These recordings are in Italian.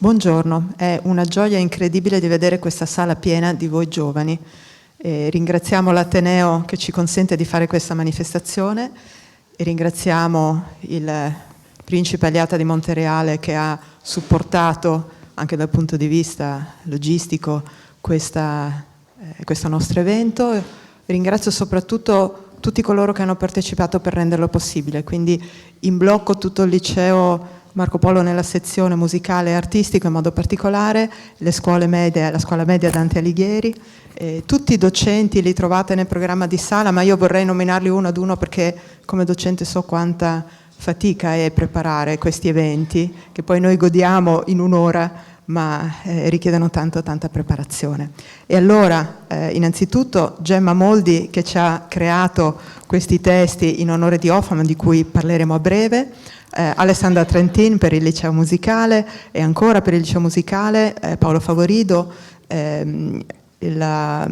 Buongiorno, è una gioia incredibile di vedere questa sala piena di voi giovani. Ringraziamo l'Ateneo che ci consente di fare questa manifestazione e ringraziamo il Principe Aliata di Montereale che ha supportato anche dal punto di vista logistico questo nostro evento. Ringrazio soprattutto tutti coloro che hanno partecipato per renderlo possibile, quindi in blocco tutto il liceo Marco Polo nella sezione musicale e artistico in modo particolare, le scuole medie, la scuola media Dante Alighieri, tutti i docenti li trovate nel programma di sala, ma io vorrei nominarli uno ad uno perché come docente so quanta fatica è preparare questi eventi, che poi noi godiamo in un'ora, ma richiedono tanta preparazione. E allora, innanzitutto, Gemma Moldi che ci ha creato questi testi in onore di Hoffman, di cui parleremo a breve, Alessandra Trentin per il liceo musicale e ancora per il liceo musicale Paolo Favorido, la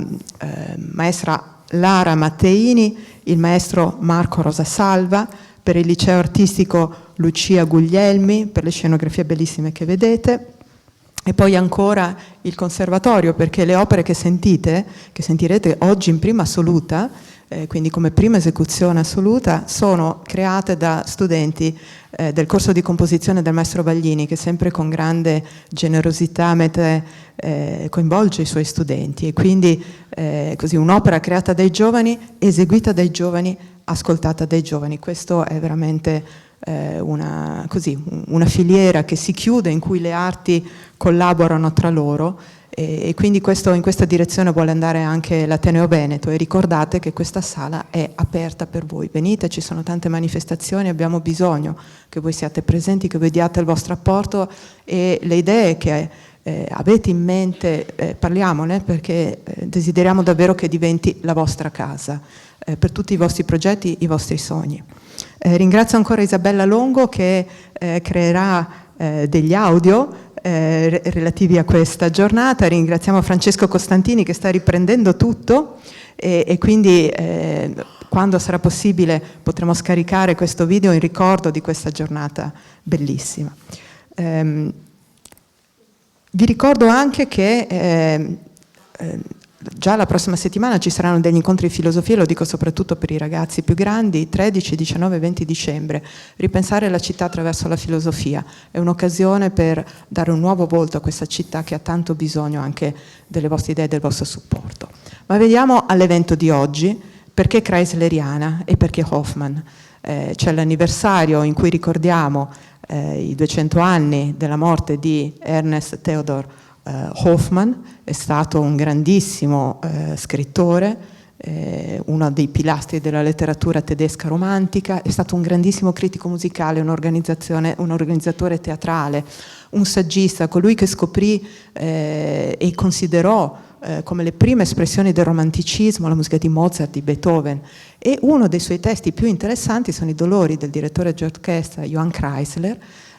maestra Lara Matteini, il maestro Marco Rosasalva, per il liceo artistico Lucia Guglielmi, per le scenografie bellissime che vedete, e poi ancora il conservatorio, perché le opere che sentirete oggi in prima assoluta, quindi come prima esecuzione assoluta, sono create da studenti del corso di composizione del maestro Baglini, che sempre con grande generosità coinvolge i suoi studenti, e quindi così un'opera creata dai giovani, eseguita dai giovani, ascoltata dai giovani. Questo è veramente una filiera che si chiude, in cui le arti collaborano tra loro, e quindi in questa direzione vuole andare anche l'Ateneo Veneto. E ricordate che questa sala è aperta per voi, venite, ci sono tante manifestazioni, abbiamo bisogno che voi siate presenti, che voi diate il vostro apporto, e le idee che avete in mente parliamone, perché desideriamo davvero che diventi la vostra casa per tutti i vostri progetti, i vostri sogni. Ringrazio ancora Isabella Longo che creerà degli audio relativi a questa giornata. Ringraziamo Francesco Costantini che sta riprendendo tutto, e quindi quando sarà possibile potremo scaricare questo video in ricordo di questa giornata bellissima. Vi ricordo anche che già la prossima settimana ci saranno degli incontri di filosofia, lo dico soprattutto per i ragazzi più grandi, 13, 19 e 20 dicembre. Ripensare la città attraverso la filosofia è un'occasione per dare un nuovo volto a questa città che ha tanto bisogno anche delle vostre idee e del vostro supporto. Ma veniamo all'evento di oggi. Perché Chrysleriana e perché Hoffman? C'è l'anniversario in cui ricordiamo i 200 anni della morte di Ernest Theodor Hoffman. È stato un grandissimo scrittore, uno dei pilastri della letteratura tedesca romantica, è stato un grandissimo critico musicale, un organizzatore teatrale, un saggista, colui che scoprì e considerò come le prime espressioni del romanticismo la musica di Mozart, di Beethoven, e uno dei suoi testi più interessanti sono i Dolori del direttore d'orchestra Johann Kreisler,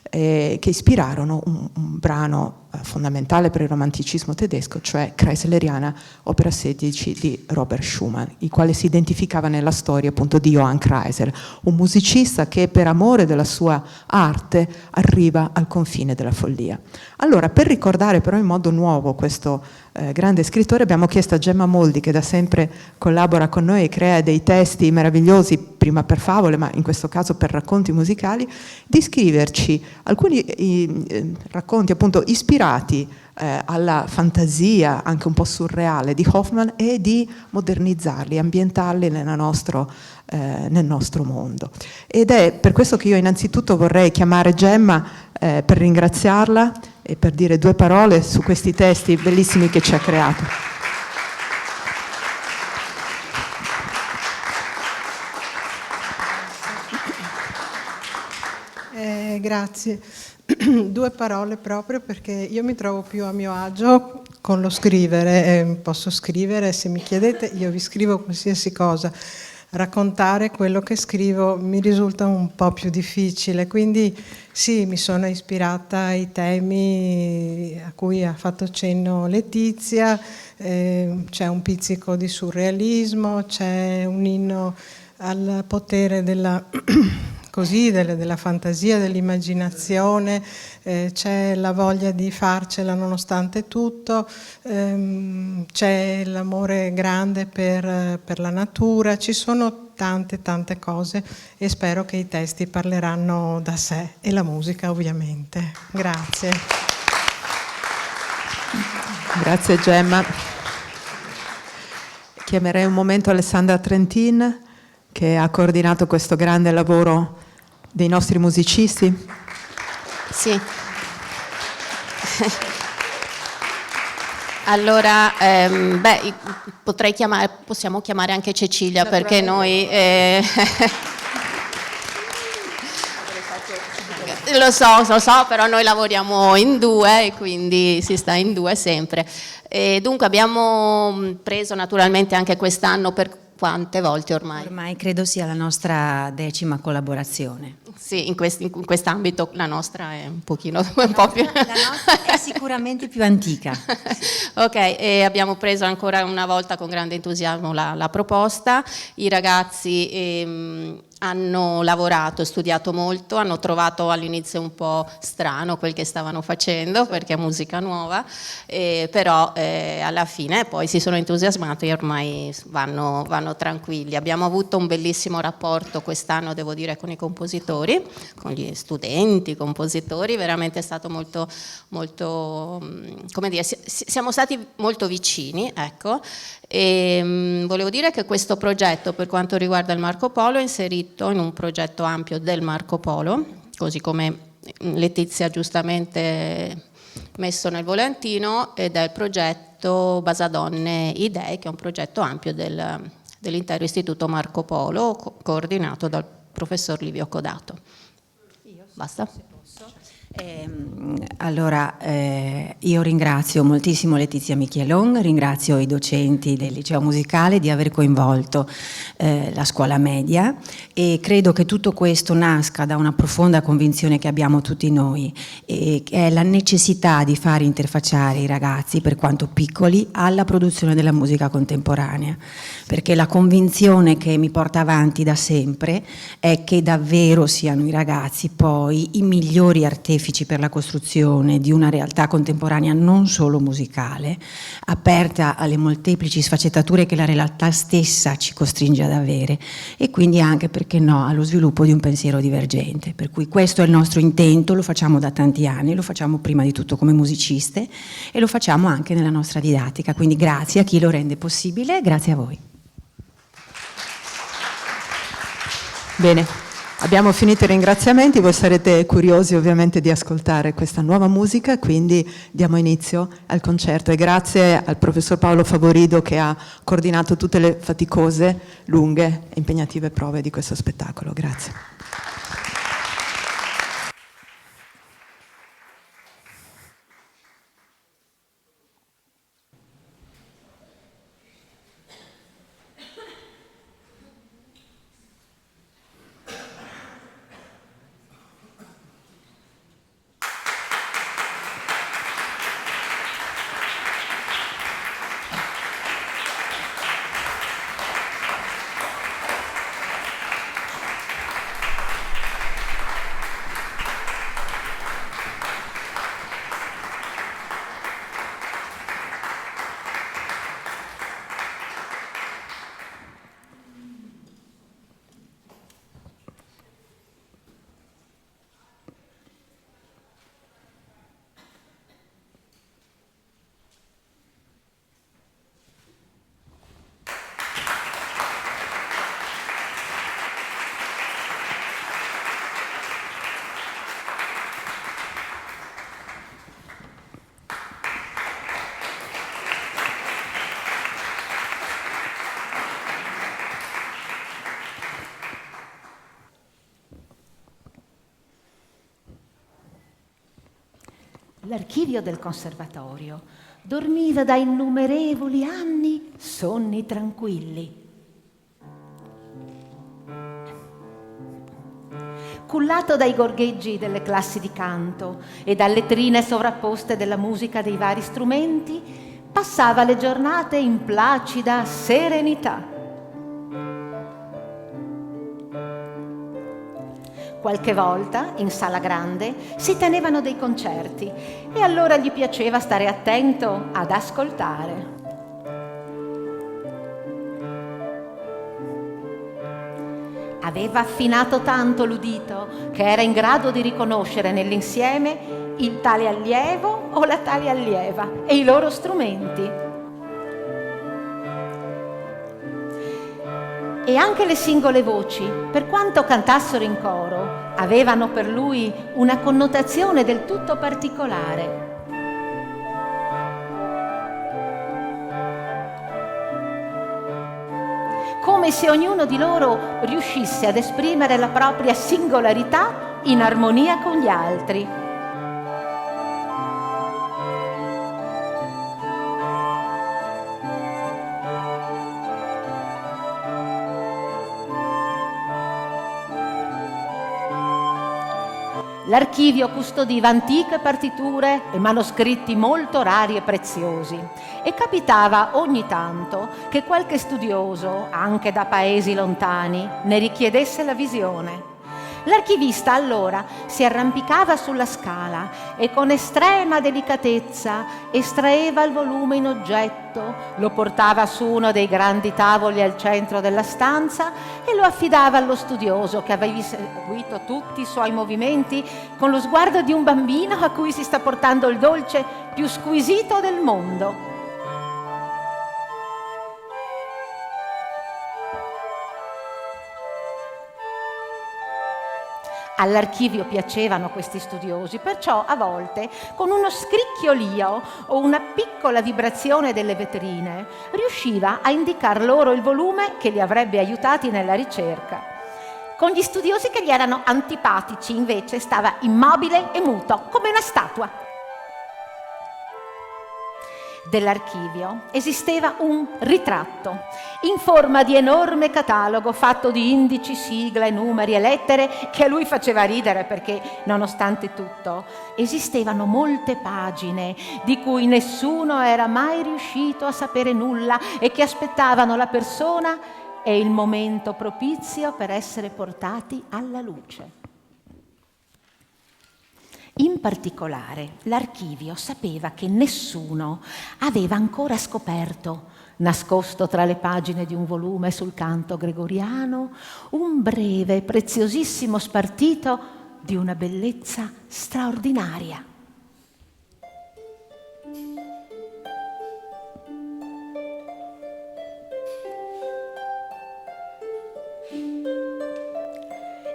che ispirarono un brano fondamentale per il romanticismo tedesco, cioè Chrysleriana, opera 16 di Robert Schumann, il quale si identificava nella storia appunto di Johann Kreisler, un musicista che per amore della sua arte arriva al confine della follia. Allora, per ricordare però in modo nuovo questo grande scrittore, abbiamo chiesto a Gemma Moldi, che da sempre collabora con noi e crea dei testi meravigliosi, prima per favole, ma in questo caso per racconti musicali, di scriverci alcuni racconti appunto ispirati alla fantasia anche un po' surreale di Hoffman, e di modernizzarli, ambientarli nel nostro mondo. Ed è per questo che io innanzitutto vorrei chiamare Gemma per ringraziarla e per dire due parole su questi testi bellissimi che ci ha creato. Grazie. Due parole proprio perché io mi trovo più a mio agio con lo scrivere, posso scrivere, se mi chiedete io vi scrivo qualsiasi cosa. Raccontare quello che scrivo mi risulta un po' più difficile, quindi sì, mi sono ispirata ai temi a cui ha fatto cenno Letizia, c'è un pizzico di surrealismo, c'è un inno al potere della così, della fantasia, dell'immaginazione, c'è la voglia di farcela nonostante tutto, c'è l'amore grande per la natura, ci sono tante cose e spero che i testi parleranno da sé e la musica ovviamente. Grazie. Grazie Gemma. Chiamerei un momento Alessandra Trentin, che ha coordinato questo grande lavoro dei nostri musicisti. Sì. Allora, possiamo chiamare anche Cecilia, perché noi... Lo so, però noi lavoriamo in due e quindi si sta in due sempre. E dunque abbiamo preso naturalmente anche quest'anno, per quante volte ormai? Ormai credo sia la nostra 10ª collaborazione. Sì, in quest'ambito la nostra è un po' più... La nostra è sicuramente più antica. Ok, e abbiamo preso ancora una volta con grande entusiasmo la proposta. I ragazzi hanno lavorato, studiato molto, hanno trovato all'inizio un po' strano quel che stavano facendo perché è musica nuova, però alla fine poi si sono entusiasmati e ormai vanno tranquilli. Abbiamo avuto un bellissimo rapporto quest'anno, devo dire, con i compositori, con gli studenti, compositori, veramente è stato molto, come dire, siamo stati molto vicini, ecco. E volevo dire che questo progetto, per quanto riguarda il Marco Polo, è inserito in un progetto ampio del Marco Polo, così come Letizia giustamente messo nel volantino, ed è il progetto Basadonne Idee, che è un progetto ampio dell'intero Istituto Marco Polo, coordinato dal professor Livio Codato. Basta? Allora, io ringrazio moltissimo Letizia Michielon, ringrazio i docenti del liceo musicale di aver coinvolto la scuola media, e credo che tutto questo nasca da una profonda convinzione che abbiamo tutti noi, che è la necessità di far interfacciare i ragazzi, per quanto piccoli, alla produzione della musica contemporanea, perché la convinzione che mi porta avanti da sempre è che davvero siano i ragazzi poi i migliori artefici per la costruzione di una realtà contemporanea non solo musicale, aperta alle molteplici sfaccettature che la realtà stessa ci costringe ad avere, e quindi anche, perché no, allo sviluppo di un pensiero divergente. Per cui questo è il nostro intento, lo facciamo da tanti anni, lo facciamo prima di tutto come musiciste e lo facciamo anche nella nostra didattica, quindi grazie a chi lo rende possibile, grazie a voi. Bene. Abbiamo finito i ringraziamenti, voi sarete curiosi ovviamente di ascoltare questa nuova musica, quindi diamo inizio al concerto, e grazie al professor Paolo Favorido che ha coordinato tutte le faticose, lunghe e impegnative prove di questo spettacolo. Grazie. L'archivio del conservatorio dormiva da innumerevoli anni sonni tranquilli. Cullato dai gorgheggi delle classi di canto e dalle trine sovrapposte della musica dei vari strumenti, passava le giornate in placida serenità. Qualche volta, in sala grande, si tenevano dei concerti e allora gli piaceva stare attento ad ascoltare. Aveva affinato tanto l'udito che era in grado di riconoscere nell'insieme il tale allievo o la tale allieva e i loro strumenti. E anche le singole voci, per quanto cantassero in coro, avevano per lui una connotazione del tutto particolare. Come se ognuno di loro riuscisse ad esprimere la propria singolarità in armonia con gli altri. L'archivio custodiva antiche partiture e manoscritti molto rari e preziosi e capitava ogni tanto che qualche studioso, anche da paesi lontani, ne richiedesse la visione. L'archivista allora si arrampicava sulla scala e con estrema delicatezza estraeva il volume in oggetto, lo portava su uno dei grandi tavoli al centro della stanza e lo affidava allo studioso che aveva seguito tutti i suoi movimenti con lo sguardo di un bambino a cui si sta portando il dolce più squisito del mondo. All'archivio piacevano questi studiosi, perciò a volte con uno scricchiolio o una piccola vibrazione delle vetrine riusciva a indicar loro il volume che li avrebbe aiutati nella ricerca. Con gli studiosi che gli erano antipatici invece stava immobile e muto, come una statua. Dell'archivio esisteva un ritratto in forma di enorme catalogo fatto di indici, sigle, numeri e lettere che a lui faceva ridere perché, nonostante tutto, esistevano molte pagine di cui nessuno era mai riuscito a sapere nulla e che aspettavano la persona e il momento propizio per essere portati alla luce. In particolare, l'archivio sapeva che nessuno aveva ancora scoperto, nascosto tra le pagine di un volume sul canto gregoriano, un breve e preziosissimo spartito di una bellezza straordinaria.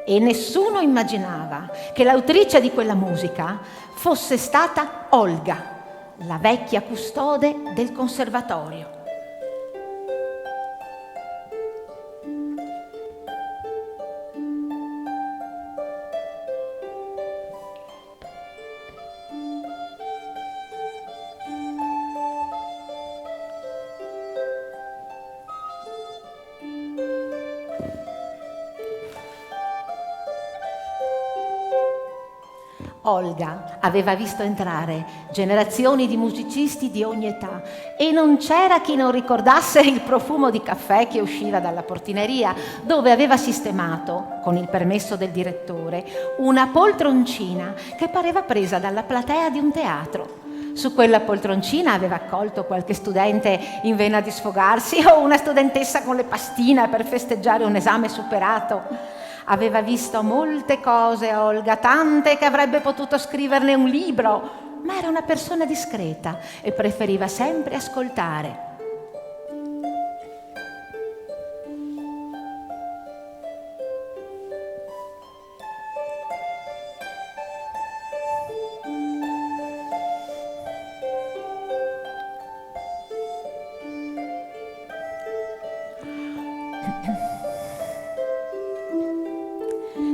E nessuno immaginava che l'autrice di quella musica fosse stata Olga, la vecchia custode del conservatorio. Olga aveva visto entrare generazioni di musicisti di ogni età e non c'era chi non ricordasse il profumo di caffè che usciva dalla portineria, dove aveva sistemato, con il permesso del direttore, una poltroncina che pareva presa dalla platea di un teatro. Su quella poltroncina aveva accolto qualche studente in vena di sfogarsi o una studentessa con le pastine per festeggiare un esame superato. Aveva visto molte cose, Olga, tante che avrebbe potuto scriverne un libro, ma era una persona discreta e preferiva sempre ascoltare.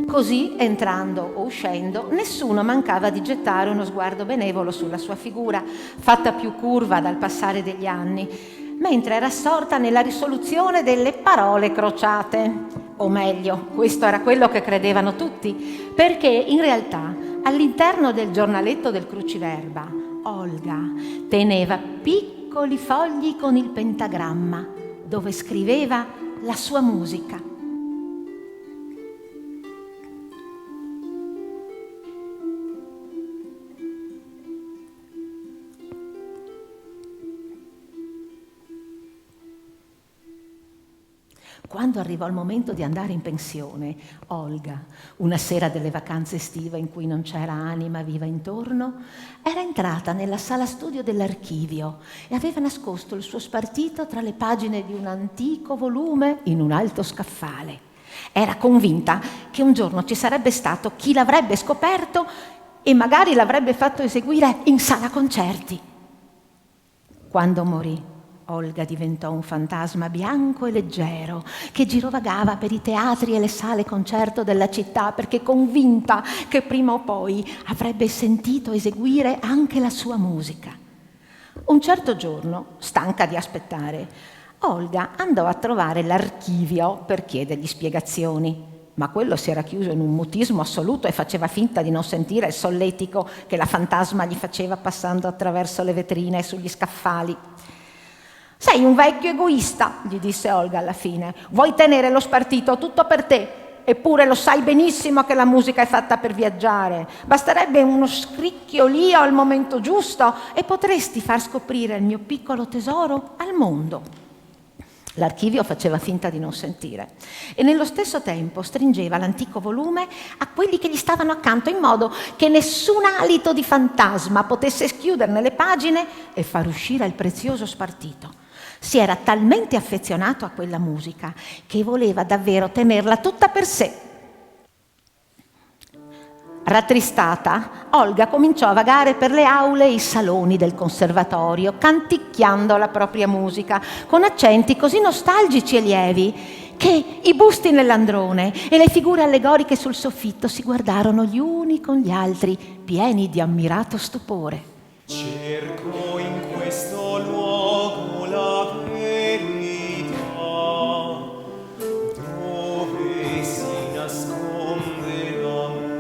Così, entrando o uscendo, nessuno mancava di gettare uno sguardo benevolo sulla sua figura, fatta più curva dal passare degli anni, mentre era assorta nella risoluzione delle parole crociate. O meglio, questo era quello che credevano tutti, perché in realtà all'interno del giornaletto del cruciverba, Olga teneva piccoli fogli con il pentagramma, dove scriveva la sua musica. quando arrivò il momento di andare in pensione, Olga, una sera delle vacanze estive in cui non c'era anima viva intorno, era entrata nella sala studio dell'archivio e aveva nascosto il suo spartito tra le pagine di un antico volume in un alto scaffale. Era convinta che un giorno ci sarebbe stato chi l'avrebbe scoperto e magari l'avrebbe fatto eseguire in sala concerti. Quando morì, Olga diventò un fantasma bianco e leggero che girovagava per i teatri e le sale concerto della città perché convinta che prima o poi avrebbe sentito eseguire anche la sua musica. Un certo giorno, stanca di aspettare, Olga andò a trovare l'archivio per chiedergli spiegazioni, ma quello si era chiuso in un mutismo assoluto e faceva finta di non sentire il solletico che la fantasma gli faceva passando attraverso le vetrine e sugli scaffali. «Sei un vecchio egoista», gli disse Olga alla fine. «Vuoi tenere lo spartito tutto per te, eppure lo sai benissimo che la musica è fatta per viaggiare. Basterebbe uno scricchiolio al momento giusto e potresti far scoprire il mio piccolo tesoro al mondo». L'archivio faceva finta di non sentire e nello stesso tempo stringeva l'antico volume a quelli che gli stavano accanto in modo che nessun alito di fantasma potesse schiuderne le pagine e far uscire il prezioso spartito. Si era talmente affezionato a quella musica che voleva davvero tenerla tutta per sé. Rattristata, Olga cominciò a vagare per le aule e i saloni del conservatorio, canticchiando la propria musica, con accenti così nostalgici e lievi che i busti nell'androne e le figure allegoriche sul soffitto si guardarono gli uni con gli altri, pieni di ammirato stupore. Cerco in questo luogo la verità, dove si nasconde la musica.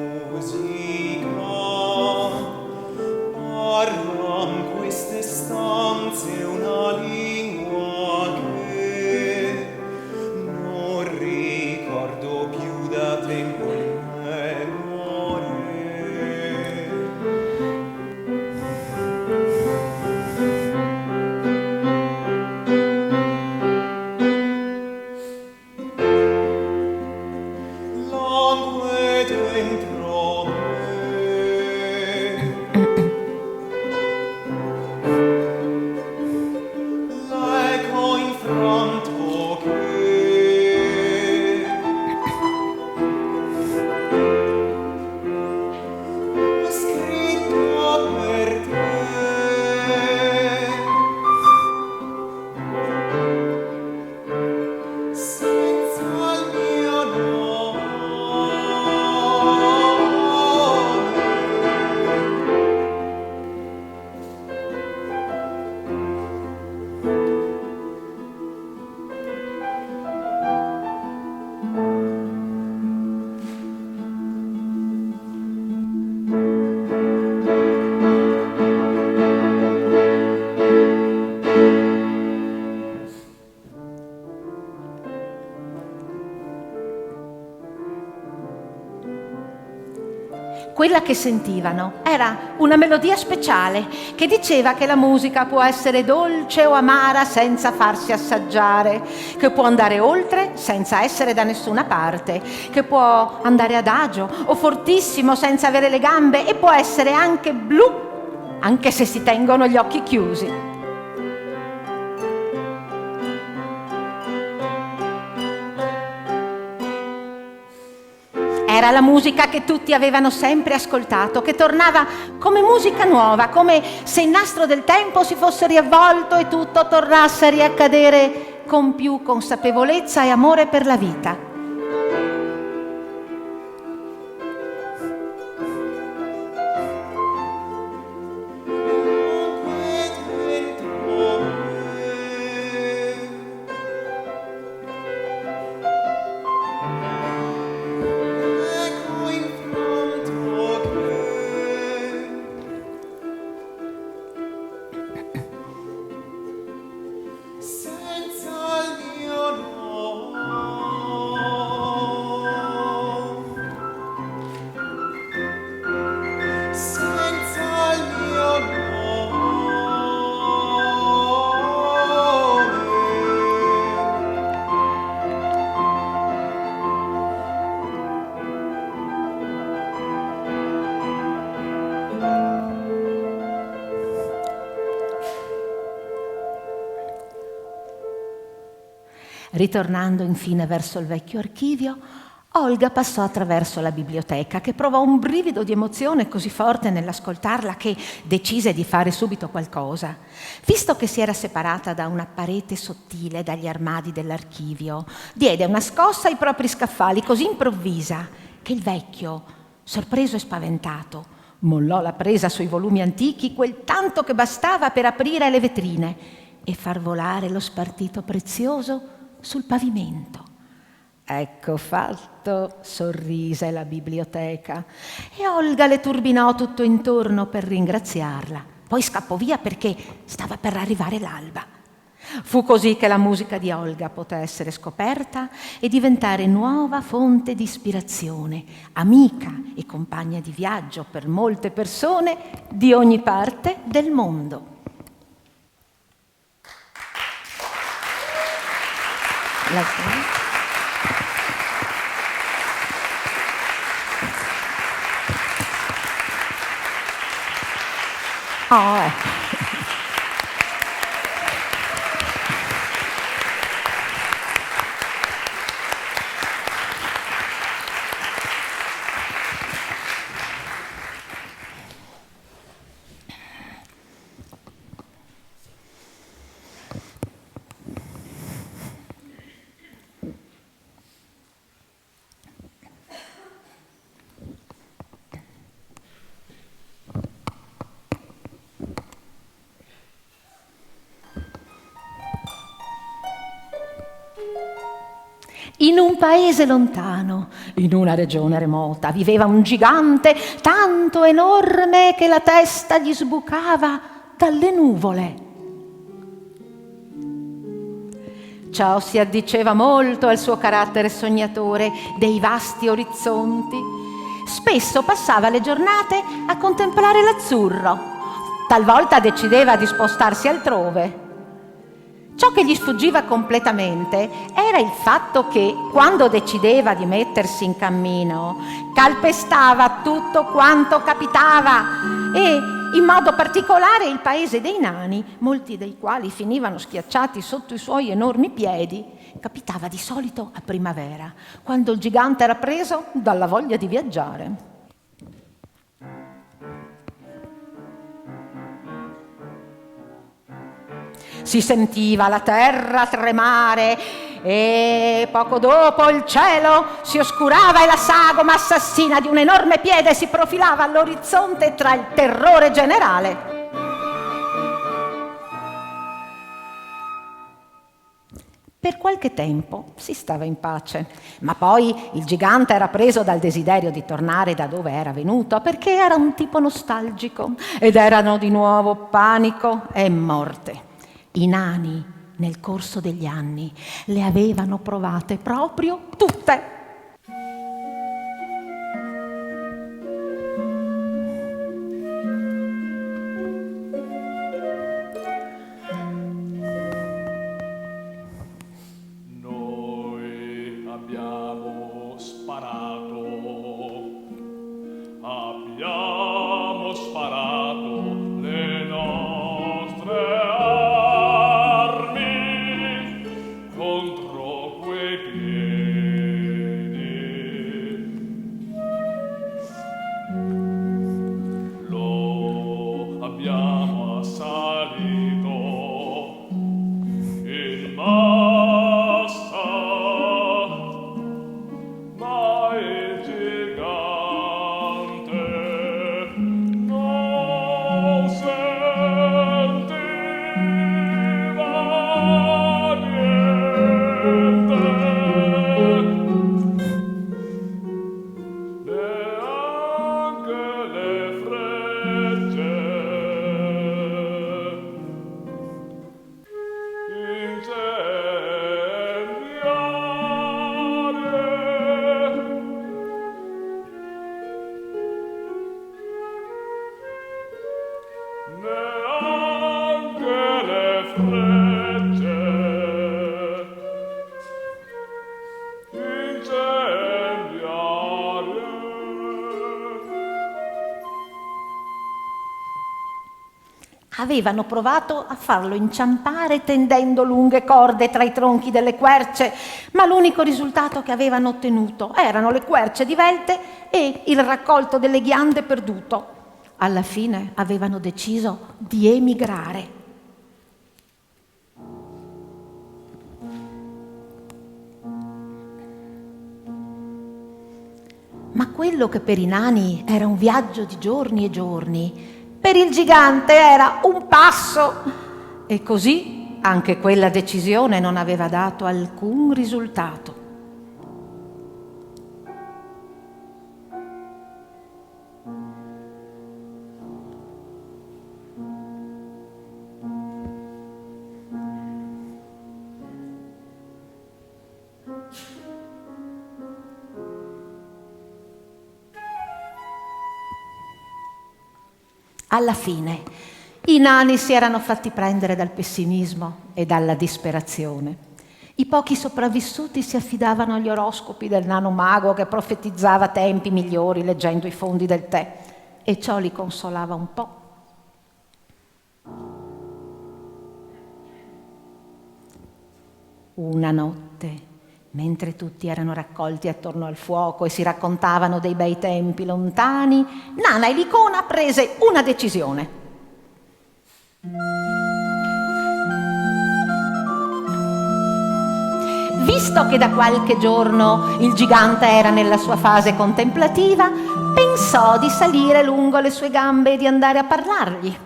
Parlan queste stanze una lingua che non ricordo più da tempo immemore. Langue dentro me, l'eco infranto che ho scritto per te, senza il mio nome. Quella che sentivano era una melodia speciale che diceva che la musica può essere dolce o amara senza farsi assaggiare, che può andare oltre senza essere da nessuna parte, che può andare adagio o fortissimo senza avere le gambe e può essere anche blu, anche se si tengono gli occhi chiusi. Era la musica che tutti avevano sempre ascoltato, che tornava come musica nuova, come se il nastro del tempo si fosse riavvolto e tutto tornasse a riaccadere con più consapevolezza e amore per la vita. Senza il mio nome. Ritornando infine verso il vecchio archivio, Olga passò attraverso la biblioteca, che provò un brivido di emozione così forte nell'ascoltarla che decise di fare subito qualcosa. Visto che si era separata da una parete sottile dagli armadi dell'archivio, diede una scossa ai propri scaffali così improvvisa che il vecchio, sorpreso e spaventato, mollò la presa sui volumi antichi quel tanto che bastava per aprire le vetrine e far volare lo spartito prezioso sul pavimento. Ecco fatto, sorrise la biblioteca, e Olga le turbinò tutto intorno per ringraziarla. Poi scappò via perché stava per arrivare l'alba. Fu così che la musica di Olga poté essere scoperta e diventare nuova fonte di ispirazione, amica e compagna di viaggio per molte persone di ogni parte del mondo. In un paese lontano, in una regione remota, viveva un gigante tanto enorme che la testa gli sbucava dalle nuvole. Ciò si addiceva molto al suo carattere sognatore dei vasti orizzonti. Spesso passava le giornate a contemplare l'azzurro, talvolta decideva di spostarsi altrove. Ciò che gli sfuggiva completamente era il fatto che, quando decideva di mettersi in cammino, calpestava tutto quanto capitava e, in modo particolare, il paese dei nani, molti dei quali finivano schiacciati sotto i suoi enormi piedi. Capitava di solito a primavera, quando il gigante era preso dalla voglia di viaggiare. Si sentiva la terra tremare e poco dopo il cielo si oscurava e la sagoma assassina di un enorme piede si profilava all'orizzonte tra il terrore generale. Per qualche tempo si stava in pace, ma poi il gigante era preso dal desiderio di tornare da dove era venuto, perché era un tipo nostalgico ed erano di nuovo panico e morte. I nani, nel corso degli anni, le avevano provate proprio tutte. Noi abbiamo sparato le nostre armi contro quei piedi. Lo abbiamo assalito in massa, ma il gigante non sentiva niente, neanche le frecce neanche le frecce incendiarie. Avevano provato a farlo inciampare tendendo lunghe corde tra i tronchi delle querce, ma l'unico risultato che avevano ottenuto erano le querce divelte e il raccolto delle ghiande perduto. Alla fine avevano deciso di emigrare. Ma quello che per i nani era un viaggio di giorni e giorni, per il gigante era un passo. E così anche quella decisione non aveva dato alcun risultato. Alla fine i nani si erano fatti prendere dal pessimismo e dalla disperazione. I pochi sopravvissuti si affidavano agli oroscopi del nano mago che profetizzava tempi migliori leggendo i fondi del tè, e ciò li consolava un po'. Una notte, mentre tutti erano raccolti attorno al fuoco e si raccontavano dei bei tempi lontani, Nana e Licona prese una decisione. Visto che da qualche giorno il gigante era nella sua fase contemplativa, pensò di salire lungo le sue gambe e di andare a parlargli.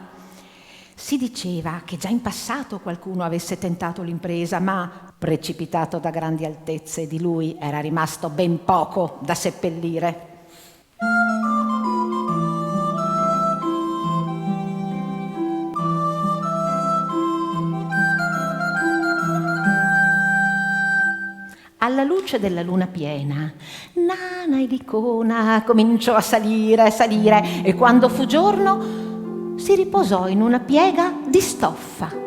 Si diceva che già in passato qualcuno avesse tentato l'impresa, ma precipitato da grandi altezze, di lui era rimasto ben poco da seppellire. Alla luce della luna piena, Nana e Licona cominciò a salire, e quando fu giorno si riposò in una piega di stoffa.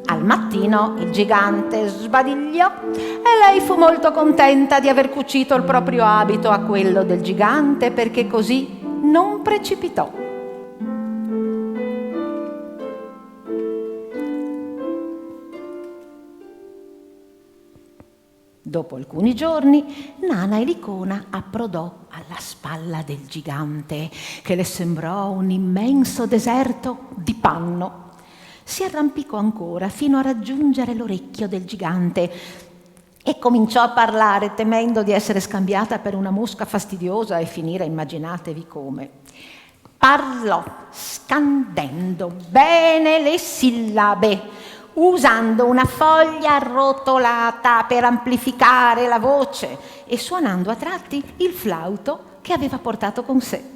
Al mattino il gigante sbadigliò e lei fu molto contenta di aver cucito il proprio abito a quello del gigante, perché così non precipitò. Dopo alcuni giorni, Nana e Licona approdò alla spalla del gigante, che le sembrò un immenso deserto di panno. Si arrampicò ancora fino a raggiungere l'orecchio del gigante e cominciò a parlare, temendo di essere scambiata per una mosca fastidiosa e finire, immaginatevi come. Parlò scandendo bene le sillabe, usando una foglia arrotolata per amplificare la voce e suonando a tratti il flauto che aveva portato con sé.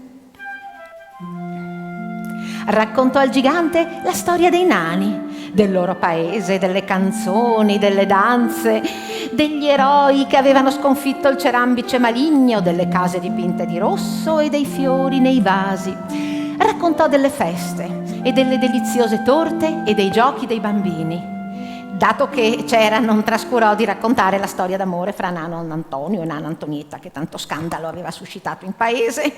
Raccontò al gigante la storia dei nani, del loro paese, delle canzoni, delle danze, degli eroi che avevano sconfitto il cerambice maligno, delle case dipinte di rosso e dei fiori nei vasi. Raccontò delle feste e delle deliziose torte e dei giochi dei bambini. Dato che c'era, non trascurò di raccontare la storia d'amore fra nano Antonio e nana Antonietta, che tanto scandalo aveva suscitato in paese.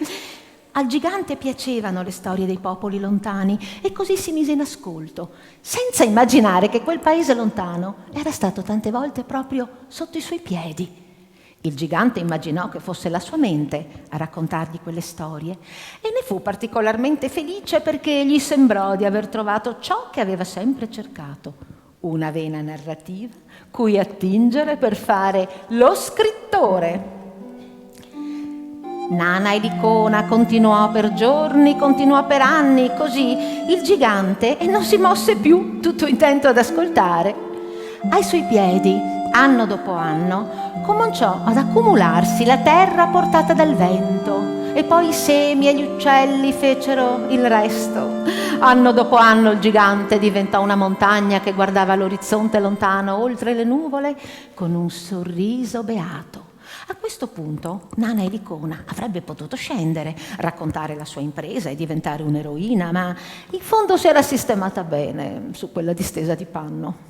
Al gigante piacevano le storie dei popoli lontani e così si mise in ascolto, senza immaginare che quel paese lontano era stato tante volte proprio sotto i suoi piedi. Il gigante immaginò che fosse la sua mente a raccontargli quelle storie e ne fu particolarmente felice, perché gli sembrò di aver trovato ciò che aveva sempre cercato: una vena narrativa cui attingere per fare lo scrittore. Nana e Licona continuò per giorni, continuò per anni, così il gigante non si mosse più, tutto intento ad ascoltare. Ai suoi piedi, anno dopo anno, cominciò ad accumularsi la terra portata dal vento, e poi i semi e gli uccelli fecero il resto. Anno dopo anno il gigante diventò una montagna che guardava l'orizzonte lontano oltre le nuvole con un sorriso beato. A questo punto Nana e Licona avrebbe potuto scendere, raccontare la sua impresa e diventare un'eroina, ma in fondo si era sistemata bene su quella distesa di panno.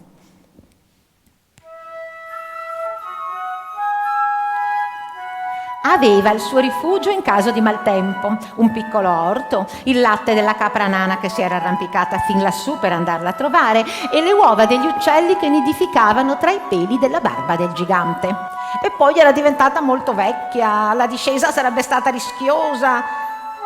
Aveva il suo rifugio in caso di maltempo, un piccolo orto, il latte della capra nana che si era arrampicata fin lassù per andarla a trovare e le uova degli uccelli che nidificavano tra i peli della barba del gigante. E poi era diventata molto vecchia, la discesa sarebbe stata rischiosa,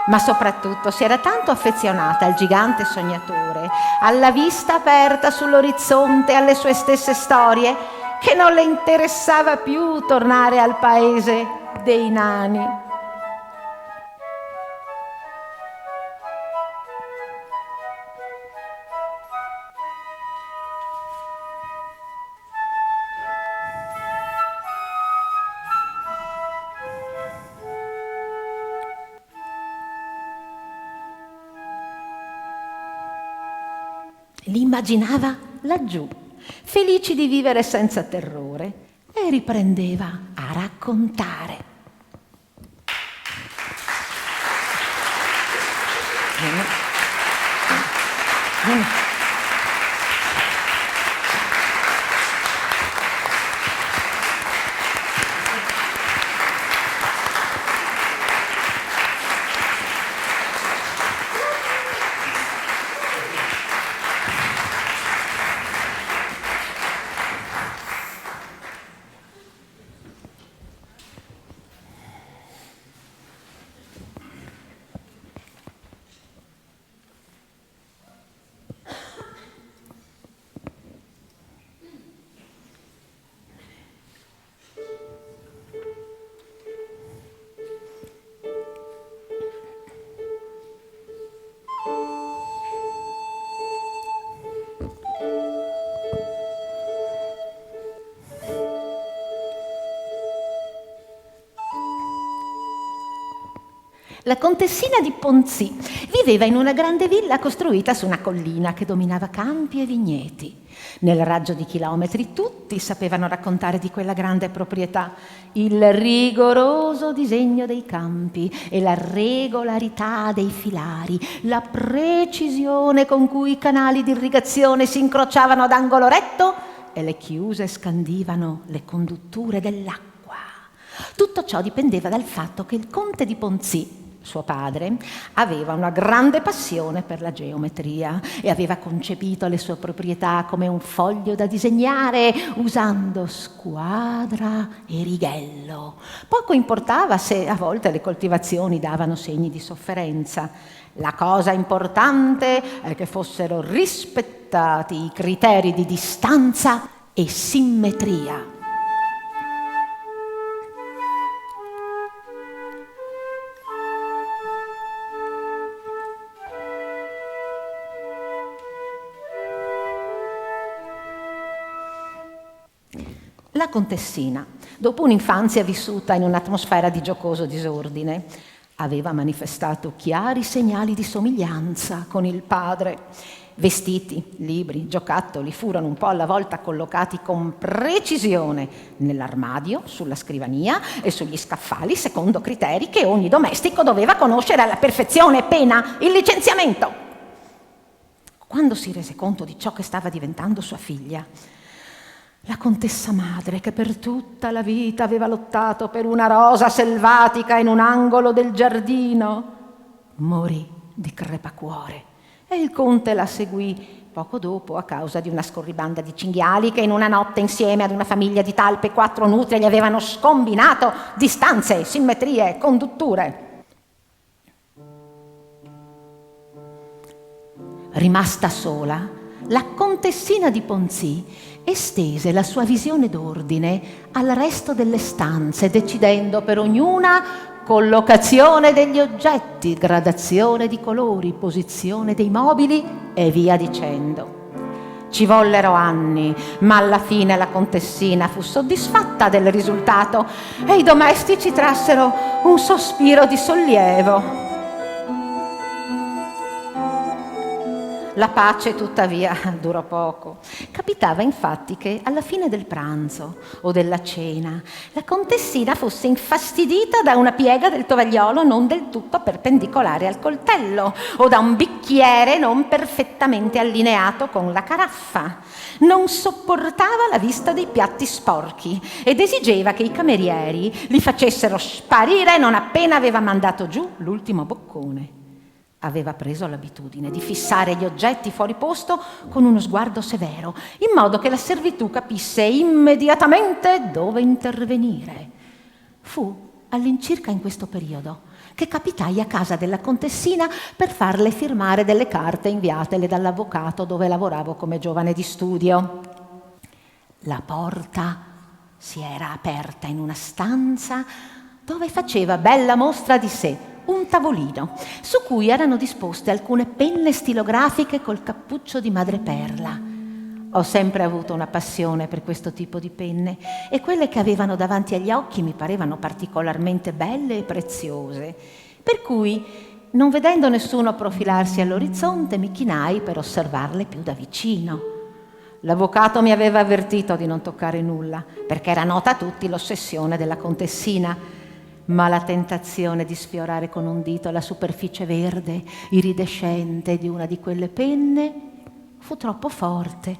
ma soprattutto si era tanto affezionata al gigante sognatore, alla vista aperta sull'orizzonte, alle sue stesse storie, che non le interessava più tornare al paese dei nani. Li immaginava laggiù, felici di vivere senza terrore, e riprendeva a raccontare. La contessina di Ponzì viveva in una grande villa costruita su una collina che dominava campi e vigneti. Nel raggio di chilometri tutti sapevano raccontare di quella grande proprietà, il rigoroso disegno dei campi e la regolarità dei filari, la precisione con cui i canali di irrigazione si incrociavano ad angolo retto e le chiuse scandivano le condutture dell'acqua. Tutto ciò dipendeva dal fatto che il conte di Ponzì, suo padre, aveva una grande passione per la geometria e aveva concepito le sue proprietà come un foglio da disegnare usando squadra e righello. Poco importava se a volte le coltivazioni davano segni di sofferenza. La cosa importante è che fossero rispettati i criteri di distanza e simmetria. La contessina, dopo un'infanzia vissuta in un'atmosfera di giocoso disordine, aveva manifestato chiari segnali di somiglianza con il padre. Vestiti, libri, giocattoli furono un po' alla volta collocati con precisione nell'armadio, sulla scrivania e sugli scaffali, secondo criteri che ogni domestico doveva conoscere alla perfezione, pena il licenziamento. Quando si rese conto di ciò che stava diventando sua figlia, la contessa madre, che per tutta la vita aveva lottato per una rosa selvatica in un angolo del giardino, morì di crepacuore e il conte la seguì poco dopo a causa di una scorribanda di cinghiali che in una notte insieme ad una famiglia di talpe e 4 nutrie gli avevano scombinato distanze, simmetrie, condutture. Rimasta sola, la contessina di Ponzì estese la sua visione d'ordine al resto delle stanze, decidendo per ognuna collocazione degli oggetti, gradazione di colori, posizione dei mobili e via dicendo. Ci vollero anni, ma alla fine la contessina fu soddisfatta del risultato e i domestici trassero un sospiro di sollievo. La pace, tuttavia, durò poco. Capitava infatti che alla fine del pranzo o della cena la contessina fosse infastidita da una piega del tovagliolo non del tutto perpendicolare al coltello o da un bicchiere non perfettamente allineato con la caraffa. Non sopportava la vista dei piatti sporchi ed esigeva che i camerieri li facessero sparire non appena aveva mandato giù l'ultimo boccone. Aveva preso l'abitudine di fissare gli oggetti fuori posto con uno sguardo severo, in modo che la servitù capisse immediatamente dove intervenire. Fu all'incirca in questo periodo che capitai a casa della contessina per farle firmare delle carte inviatele dall'avvocato dove lavoravo come giovane di studio. La porta si era aperta in una stanza dove faceva bella mostra di sé un tavolino su cui erano disposte alcune penne stilografiche col cappuccio di madreperla. Ho sempre avuto una passione per questo tipo di penne e quelle che avevano davanti agli occhi mi parevano particolarmente belle e preziose, per cui, non vedendo nessuno profilarsi all'orizzonte, mi chinai per osservarle più da vicino. L'avvocato mi aveva avvertito di non toccare nulla, perché era nota a tutti l'ossessione della contessina, ma la tentazione di sfiorare con un dito la superficie verde iridescente di una di quelle penne fu troppo forte.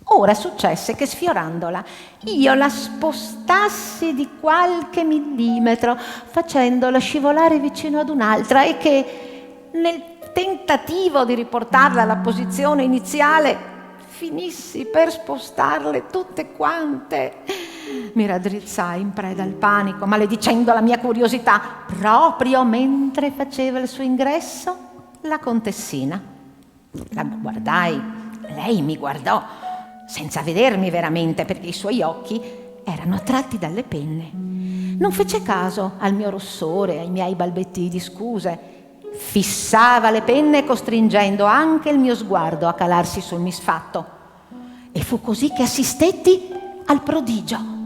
Ora successe che sfiorandola io la spostassi di qualche millimetro, facendola scivolare vicino ad un'altra, e che nel tentativo di riportarla alla posizione iniziale finissi per spostarle tutte quante. Mi raddrizzai in preda al panico, maledicendo la mia curiosità. Proprio mentre faceva il suo ingresso, la contessina. La guardai, lei mi guardò, senza vedermi veramente, perché i suoi occhi erano attratti dalle penne. Non fece caso al mio rossore, ai miei balbettii di scuse. Fissava le penne costringendo anche il mio sguardo a calarsi sul misfatto. E fu così che assistetti al prodigio.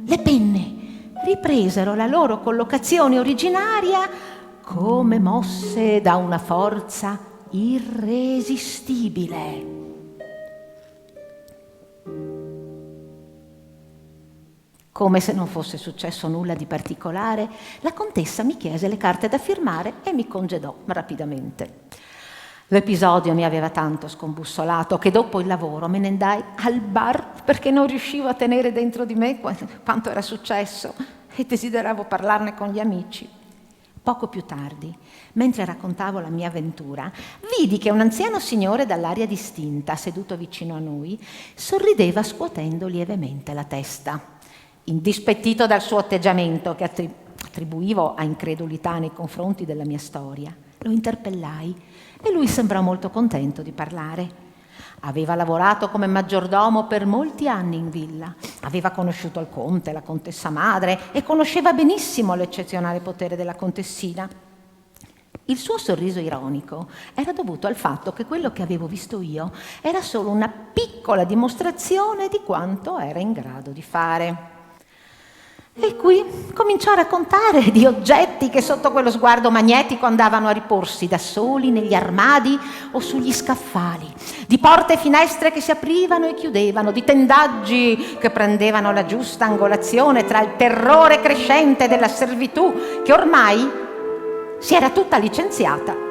Le penne ripresero la loro collocazione originaria come mosse da una forza irresistibile. Come se non fosse successo nulla di particolare, la contessa mi chiese le carte da firmare e mi congedò rapidamente. L'episodio mi aveva tanto scombussolato che dopo il lavoro me ne andai al bar perché non riuscivo a tenere dentro di me quanto era successo e desideravo parlarne con gli amici. Poco più tardi, mentre raccontavo la mia avventura, vidi che un anziano signore dall'aria distinta, seduto vicino a noi, sorrideva scuotendo lievemente la testa. Indispettito dal suo atteggiamento che attribuivo a incredulità nei confronti della mia storia, lo interpellai e lui sembrò molto contento di parlare. Aveva lavorato come maggiordomo per molti anni in villa, aveva conosciuto il conte, la contessa madre e conosceva benissimo l'eccezionale potere della contessina. Il suo sorriso ironico era dovuto al fatto che quello che avevo visto io era solo una piccola dimostrazione di quanto era in grado di fare. E qui cominciò a raccontare di oggetti che sotto quello sguardo magnetico andavano a riporsi da soli negli armadi o sugli scaffali, di porte e finestre che si aprivano e chiudevano, di tendaggi che prendevano la giusta angolazione tra il terrore crescente della servitù che ormai si era tutta licenziata.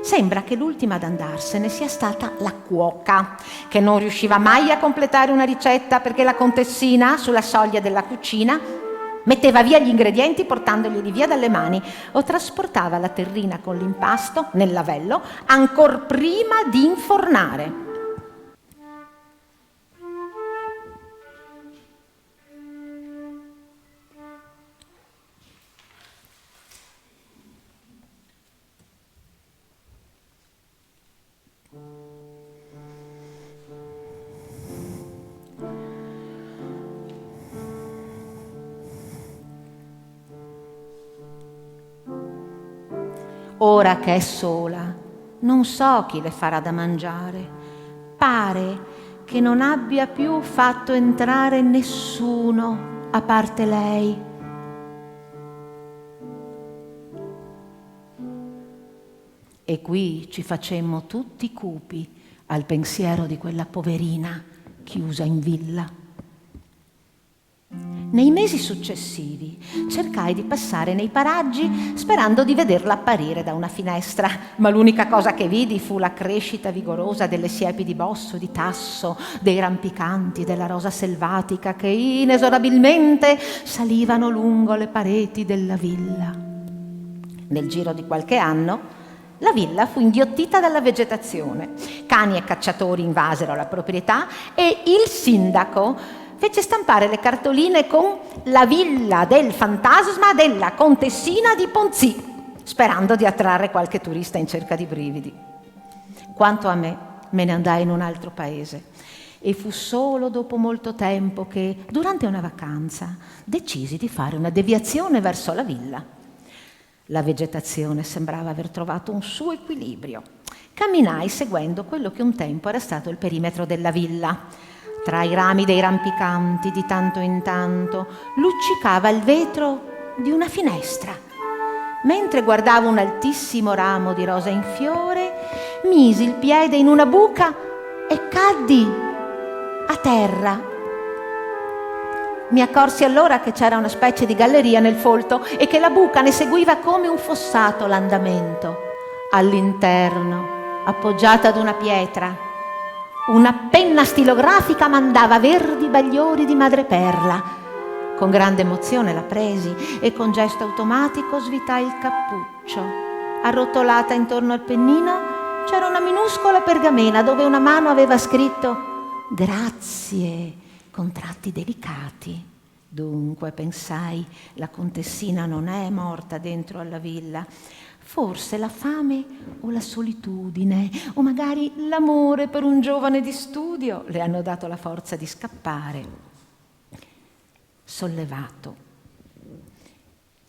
Sembra che l'ultima ad andarsene sia stata la cuoca, che non riusciva mai a completare una ricetta perché la contessina, sulla soglia della cucina, metteva via gli ingredienti portandoglieli via dalle mani o trasportava la terrina con l'impasto nel lavello ancor prima di infornare. Ora che è sola, non so chi le farà da mangiare. Pare che non abbia più fatto entrare nessuno a parte lei. E qui ci facemmo tutti cupi al pensiero di quella poverina chiusa in villa. Nei mesi successivi cercai di passare nei paraggi sperando di vederla apparire da una finestra, ma l'unica cosa che vidi fu la crescita vigorosa delle siepi di bosso, di tasso, dei rampicanti, della rosa selvatica che inesorabilmente salivano lungo le pareti della villa. Nel giro di qualche anno la villa fu inghiottita dalla vegetazione, cani e cacciatori invasero la proprietà e il sindaco fece stampare le cartoline con la villa del fantasma della contessina di Ponzì, sperando di attrarre qualche turista in cerca di brividi. Quanto a me ne andai in un altro paese e fu solo dopo molto tempo che, durante una vacanza, decisi di fare una deviazione verso la villa. La vegetazione sembrava aver trovato un suo equilibrio. Camminai seguendo quello che un tempo era stato il perimetro della villa. Tra i rami dei rampicanti, di tanto in tanto, luccicava il vetro di una finestra. Mentre guardavo un altissimo ramo di rosa in fiore, misi il piede in una buca e caddi a terra. Mi accorsi allora che c'era una specie di galleria nel folto e che la buca ne seguiva come un fossato l'andamento. All'interno, appoggiata ad una pietra, una penna stilografica mandava verdi bagliori di madreperla. Con grande emozione la presi e con gesto automatico svitai il cappuccio. Arrotolata intorno al pennino c'era una minuscola pergamena dove una mano aveva scritto «Grazie», con tratti delicati. Dunque, pensai, la contessina non è morta dentro alla villa. Forse la fame o la solitudine o magari l'amore per un giovane di studio le hanno dato la forza di scappare. Sollevato,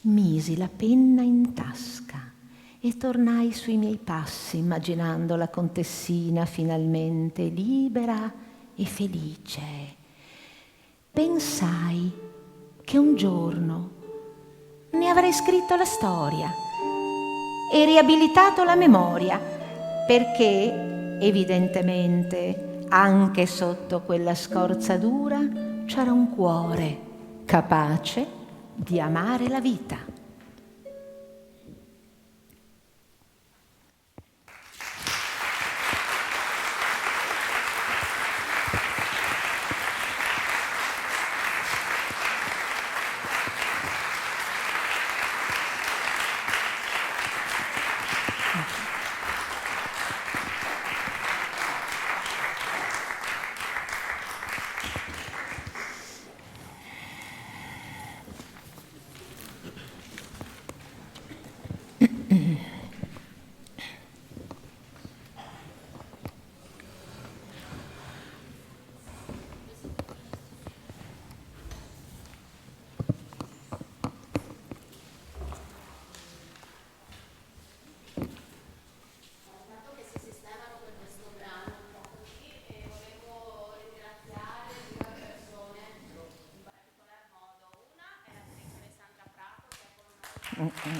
misi la penna in tasca e tornai sui miei passi immaginando la contessina finalmente libera e felice. Pensai che un giorno ne avrei scritto la storia e riabilitato la memoria, perché evidentemente anche sotto quella scorza dura c'era un cuore capace di amare la vita.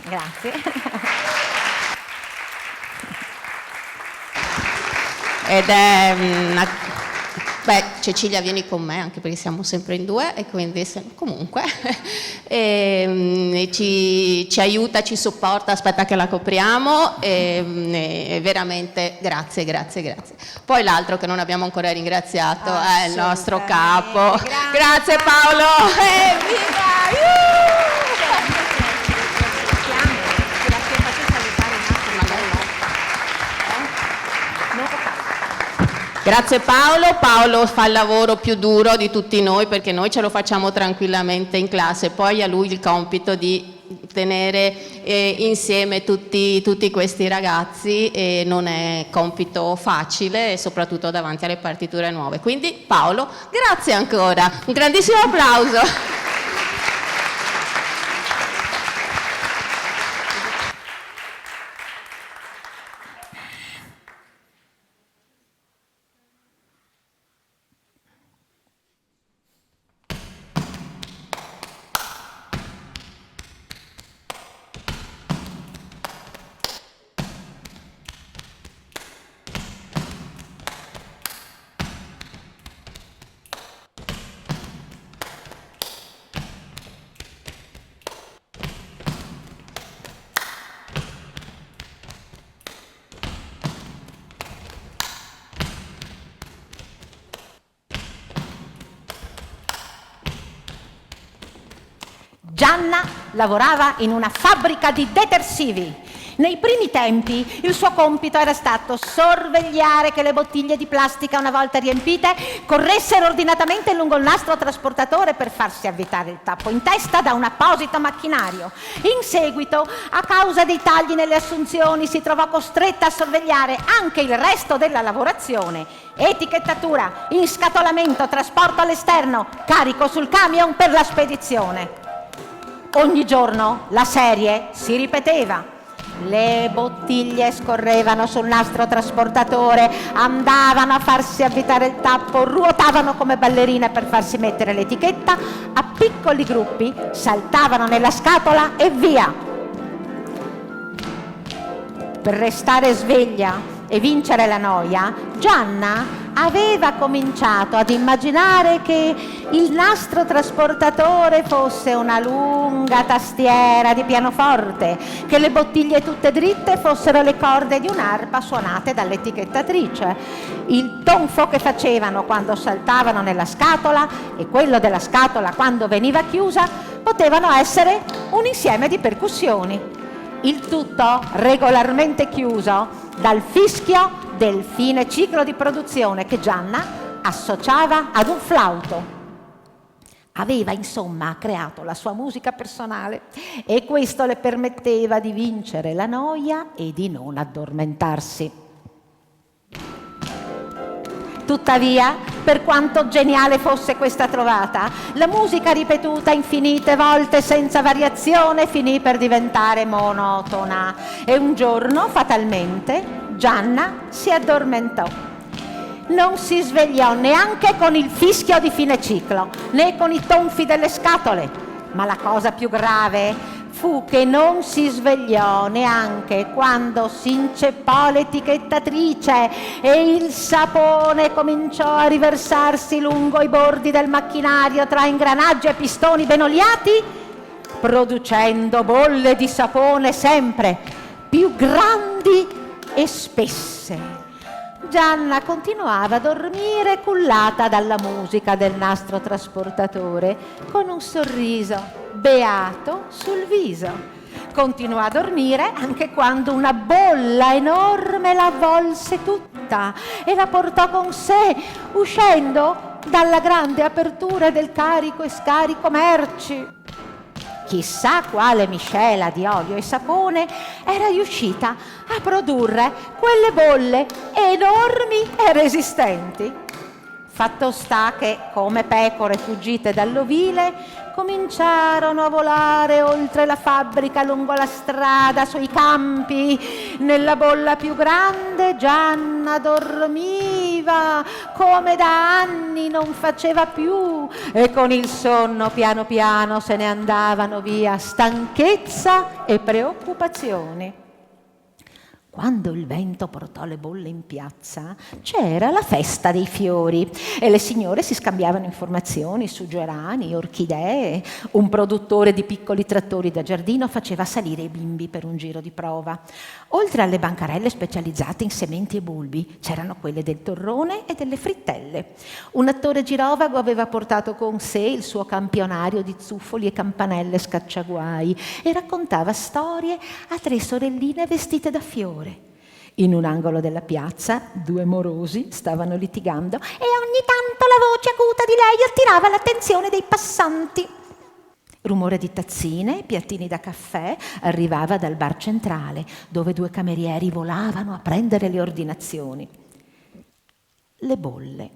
Grazie. Ed è Cecilia, vieni con me anche perché siamo sempre in due e quindi comunque ci aiuta, ci supporta. Aspetta che la copriamo e veramente grazie. Poi l'altro che non abbiamo ancora ringraziato è il nostro capo. Grazie Paolo. Grazie Paolo. Paolo fa il lavoro più duro di tutti noi perché noi ce lo facciamo tranquillamente in classe, poi a lui il compito di tenere insieme tutti questi ragazzi e non è compito facile, soprattutto davanti alle partiture nuove. Quindi Paolo, grazie ancora, un grandissimo applauso. Gianna lavorava in una fabbrica di detersivi. Nei primi tempi il suo compito era stato sorvegliare che le bottiglie di plastica, una volta riempite, corressero ordinatamente lungo il nastro trasportatore per farsi avvitare il tappo in testa da un apposito macchinario. In seguito, a causa dei tagli nelle assunzioni, si trovò costretta a sorvegliare anche il resto della lavorazione: etichettatura, inscatolamento, trasporto all'esterno, carico sul camion per la spedizione. Ogni giorno la serie si ripeteva. Le bottiglie scorrevano sul nastro trasportatore, andavano a farsi avvitare il tappo, ruotavano come ballerine per farsi mettere l'etichetta, a piccoli gruppi saltavano nella scatola e via. Per restare sveglia e vincere la noia, Gianna aveva cominciato ad immaginare che il nastro trasportatore fosse una lunga tastiera di pianoforte, che le bottiglie tutte dritte fossero le corde di un'arpa suonate dall'etichettatrice. Il tonfo che facevano quando saltavano nella scatola e quello della scatola quando veniva chiusa potevano essere un insieme di percussioni. Il tutto regolarmente chiuso dal fischio del fine ciclo di produzione che Gianna associava ad un flauto. Aveva insomma creato la sua musica personale e questo le permetteva di vincere la noia e di non addormentarsi. Tuttavia, per quanto geniale fosse questa trovata, la musica ripetuta infinite volte senza variazione finì per diventare monotona e un giorno, fatalmente, Gianna si addormentò. Non si svegliò neanche con il fischio di fine ciclo, né con i tonfi delle scatole, ma la cosa più grave fu che non si svegliò neanche quando si inceppò l'etichettatrice e il sapone cominciò a riversarsi lungo i bordi del macchinario tra ingranaggi e pistoni ben oliati, producendo bolle di sapone sempre più grandi e spesse. Gianna continuava a dormire cullata dalla musica del nastro trasportatore con un sorriso beato sul viso. Continuò a dormire anche quando una bolla enorme la avvolse tutta e la portò con sé, uscendo dalla grande apertura del carico e scarico merci. Chissà quale miscela di olio e sapone era riuscita a produrre quelle bolle enormi e resistenti. Fatto sta che, come pecore fuggite dall'ovile, cominciarono a volare oltre la fabbrica, lungo la strada, sui campi. Nella bolla più grande Gianna dormiva come da anni non faceva più e con il sonno piano piano se ne andavano via stanchezza e preoccupazioni. Quando il vento portò le bolle in piazza, c'era la festa dei fiori e le signore si scambiavano informazioni su gerani, orchidee. Un produttore di piccoli trattori da giardino faceva salire i bimbi per un giro di prova. Oltre alle bancarelle specializzate in sementi e bulbi, c'erano quelle del torrone e delle frittelle. Un attore girovago aveva portato con sé il suo campionario di zuffoli e campanelle scacciaguai e raccontava storie a 3 sorelline vestite da fiore. In un angolo della piazza 2 morosi stavano litigando e ogni tanto la voce acuta di lei attirava l'attenzione dei passanti. Rumore di tazzine e piattini da caffè arrivava dal bar centrale, dove 2 camerieri volavano a prendere le ordinazioni. Le bolle,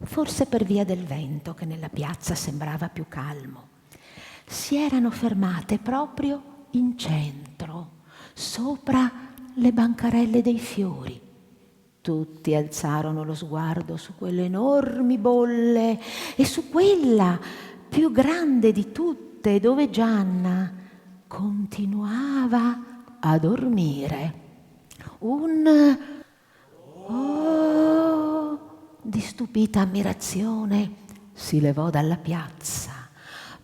forse per via del vento che nella piazza sembrava più calmo, si erano fermate proprio in centro, sopra le bancarelle dei fiori. Tutti alzarono lo sguardo su quelle enormi bolle e su quella più grande di tutte, dove Gianna continuava a dormire. Un oh di stupita ammirazione si levò dalla piazza.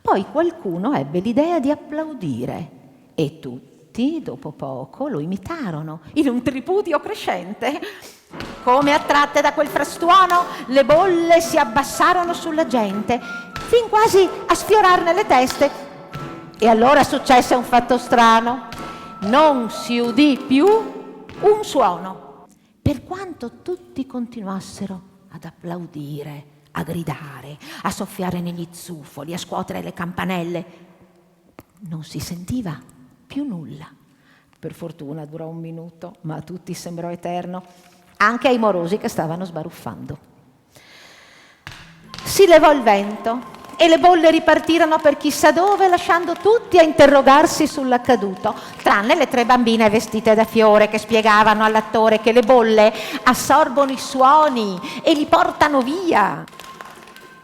Poi qualcuno ebbe l'idea di applaudire e tutti, dopo poco, lo imitarono in un tripudio crescente. Come attratte da quel frastuono, le bolle si abbassarono sulla gente, fin quasi a sfiorarne le teste, E allora successe un fatto strano. Non si udì più un suono, per quanto tutti continuassero ad applaudire, a gridare, a soffiare negli zufoli, a scuotere le campanelle. Non si sentiva più nulla. Per fortuna durò 1 minuto, ma a tutti sembrò eterno, anche ai morosi che stavano sbaruffando. Si levò il vento e le bolle ripartirono per chissà dove, lasciando tutti a interrogarsi sull'accaduto, tranne le 3 bambine vestite da fiore che spiegavano all'attore che le bolle assorbono i suoni e li portano via.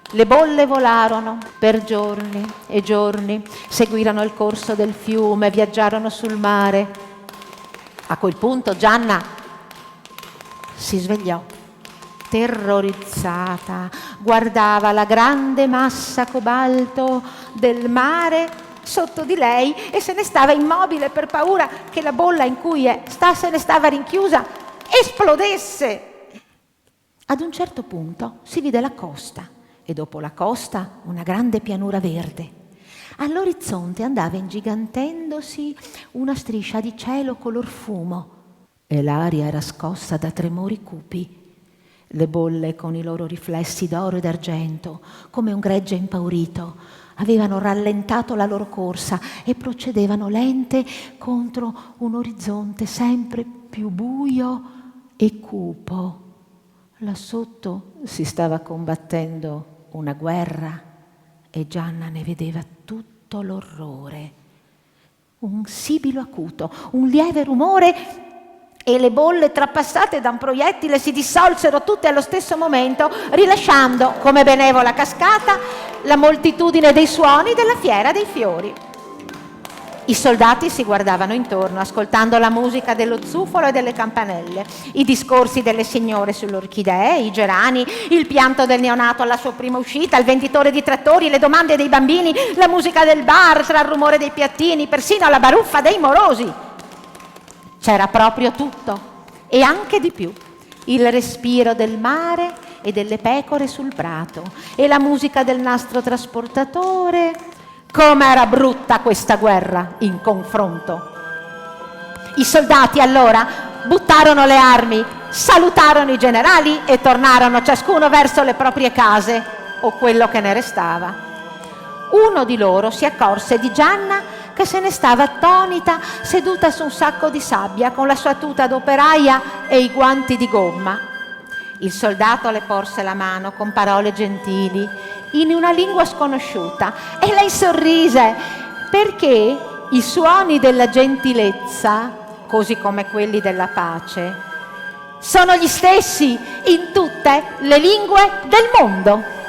Le bolle volarono per giorni e giorni, seguirono il corso del fiume, viaggiarono sul mare. A quel punto Gianna si svegliò, terrorizzata, guardava la grande massa cobalto del mare sotto di lei e se ne stava immobile per paura che la bolla in cui se ne stava rinchiusa esplodesse. Ad un certo punto si vide la costa e dopo la costa una grande pianura verde. All'orizzonte andava ingigantendosi una striscia di cielo color fumo e l'aria era scossa da tremori cupi. Le bolle, con i loro riflessi d'oro e d'argento, come un gregge impaurito, avevano rallentato la loro corsa e procedevano lente contro un orizzonte sempre più buio e cupo. Là sotto si stava combattendo una guerra e Gianna ne vedeva tutto l'orrore. Un sibilo acuto, un lieve rumore e le bolle trapassate da un proiettile si dissolsero tutte allo stesso momento, rilasciando, come benevola cascata, la moltitudine dei suoni della fiera dei fiori. I soldati si guardavano intorno, ascoltando la musica dello zufolo e delle campanelle, i discorsi delle signore sulle orchidee, i gerani, il pianto del neonato alla sua prima uscita, il venditore di trattori, le domande dei bambini, la musica del bar, tra il rumore dei piattini, persino la baruffa dei morosi. C'era proprio tutto e anche di più. Il respiro del mare e delle pecore sul prato e la musica del nastro trasportatore. Com'era brutta questa guerra in confronto. I soldati allora buttarono le armi, salutarono i generali e tornarono ciascuno verso le proprie case o quello che ne restava. Uno di loro si accorse di Gianna che se ne stava attonita seduta su un sacco di sabbia con la sua tuta d'operaia e i guanti di gomma. Il soldato le porse la mano con parole gentili in una lingua sconosciuta e lei sorrise perché i suoni della gentilezza, così come quelli della pace, sono gli stessi in tutte le lingue del mondo.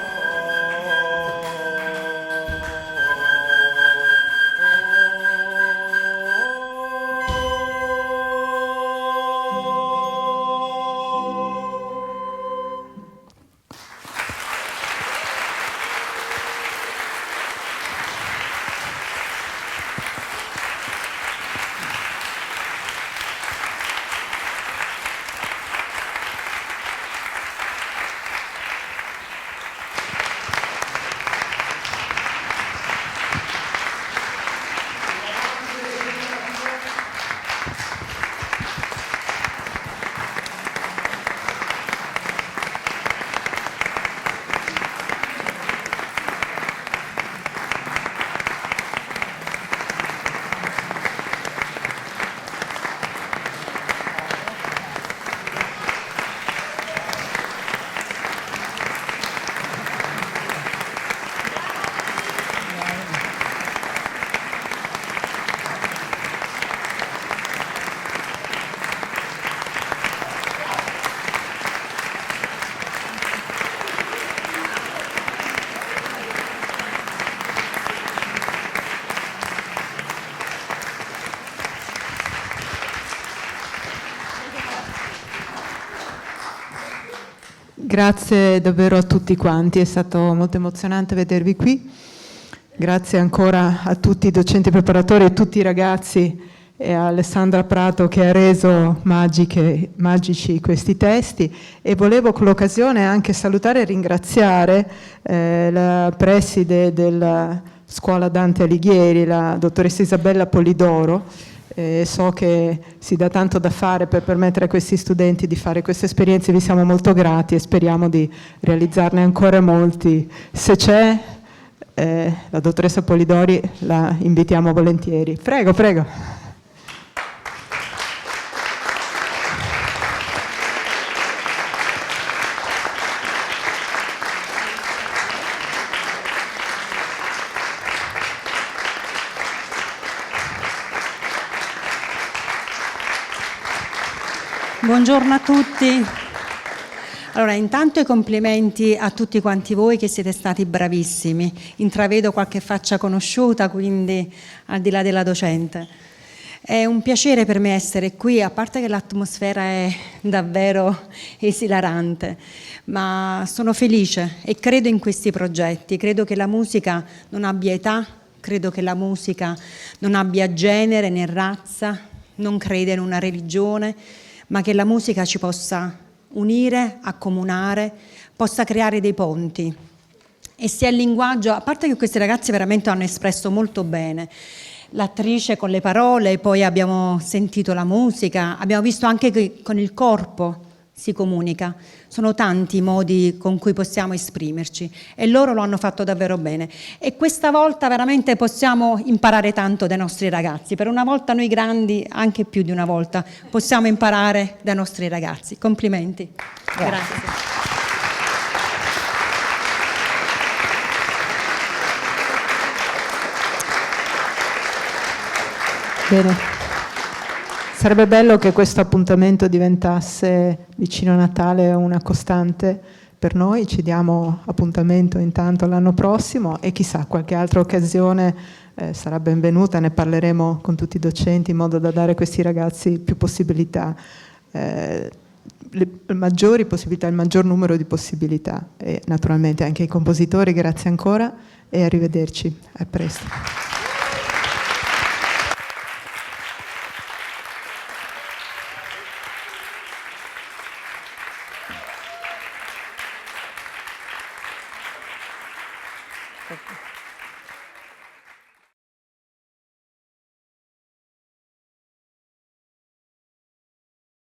Grazie davvero a tutti quanti, è stato molto emozionante vedervi qui. Grazie ancora a tutti i docenti preparatori e tutti i ragazzi e a Alessandra Prato che ha reso magici questi testi, e volevo con l'occasione anche salutare e ringraziare la preside del Scuola Dante Alighieri, la dottoressa Isabella Polidoro. So che si dà tanto da fare per permettere a questi studenti di fare queste esperienze, vi siamo molto grati e speriamo di realizzarne ancora molti. Se c'è la dottoressa Polidori la invitiamo volentieri. Prego, prego. Buongiorno a tutti. Allora, intanto i complimenti a tutti quanti voi che siete stati bravissimi. Intravedo qualche faccia conosciuta, quindi al di là della docente. È un piacere per me essere qui, a parte che l'atmosfera è davvero esilarante, ma sono felice e credo in questi progetti. Credo che la musica non abbia età, credo che la musica non abbia genere né razza, non crede in una religione, ma che la musica ci possa unire, accomunare, possa creare dei ponti. E sia il linguaggio, a parte che questi ragazzi veramente hanno espresso molto bene, l'attrice con le parole, poi abbiamo sentito la musica, abbiamo visto anche che con il corpo si comunica. Sono tanti i modi con cui possiamo esprimerci e loro lo hanno fatto davvero bene. E questa volta veramente possiamo imparare tanto dai nostri ragazzi. Per una volta noi grandi, anche più di una volta, possiamo imparare dai nostri ragazzi. Complimenti. Grazie. Bene. Sarebbe bello che questo appuntamento diventasse vicino a Natale una costante per noi, ci diamo appuntamento intanto l'anno prossimo e chissà qualche altra occasione sarà benvenuta, ne parleremo con tutti i docenti in modo da dare a questi ragazzi più possibilità, le maggiori possibilità, il maggior numero di possibilità e naturalmente anche ai compositori, grazie ancora e arrivederci, a presto. Okay.